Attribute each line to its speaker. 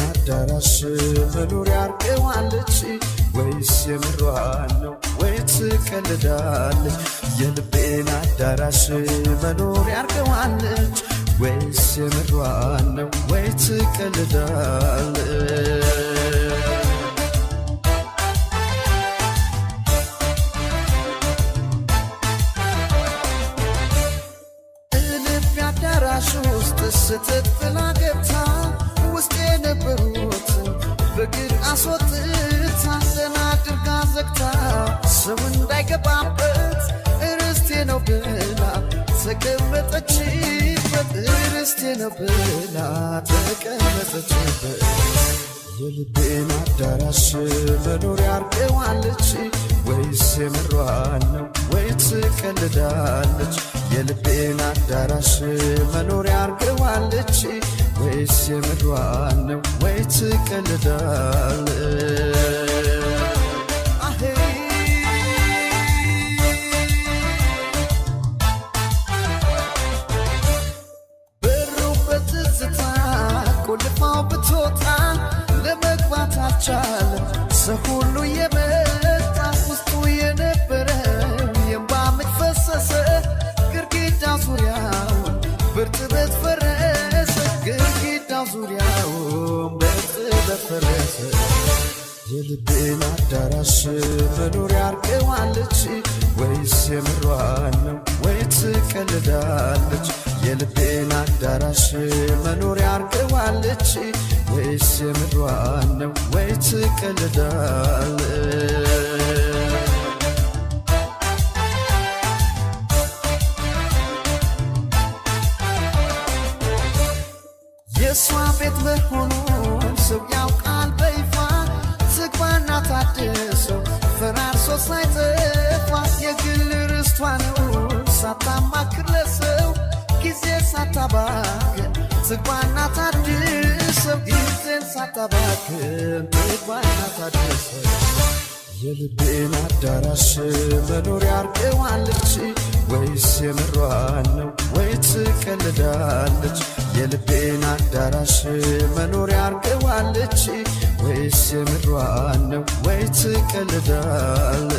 Speaker 1: አዳራሽ መኖሪያ አርገዋለች ወይስ የምሯን ነው ወይ ትቀልዳለች የልቤን አዳራሽ መኖሪያ አርገዋለች ወይስ የምሯን ነው ወይ ትቀልዳለች ውስጥ ስትጥላ ገብታ ውስጥ የነበሩትን በግር አስወጥታ ዘና አድርጋ ዘግታ ሰው እንዳይገባበት ርስቴ ነው ብላ ተቀመጠችበት ርስቴ ነው ብላ ተቀመጠችበት የልቤን አዳራሽ መኖሪያ አርገዋለች ወይስ የምሯን ነው ወይ ትቀልዳለች የልቤን አዳራሽ መኖሪያ አርገዋለች ወይስ የምሯን ነው ወይ ትቀልዳለች በሩ በትዝታ ቆልፋው ብትወጣ ለመግባት አልቻለም ሰው ሁሉ የመጣ ውስጡ የነበረው የእንባ ምንጭ ፈሰሰ ግድግዳው ዙሪያውን በእርጥበት ፈረሰ ግድግዳው ዙሪያውን በእርጥበት ፈረሰ የልቤን አዳራሽ መኖሪያ አርገዋለች ወይስ የምሯን ነው ወይ ትቀልዳለች የልቤን አዳራሽ መኖሪያ አርገዋለች ወይስ የምሯን ነው ወይ ትቀልዳለች የሷ ቤት መሆኑን ሰው ያውቃል በይፋ ዝግባና ታድሰው ፈራርሶ ሳይጠፋ የግል ርስቷ ነው ሳታማክር ለሰው ጊዜ ሳታባክን ዝግባና ታድሰው ጊዜን ሳታባክን ዝግባና ታድሰው የልቤን አዳራሽ መኖሪያ አርገዋለች ወይስ የምሯን ነው ወይ ትቀልዳለች የልቤን አዳራሽ መኖሪያ አርገዋለች ወይስ የምሯን ነው ወይ ትቀልዳለች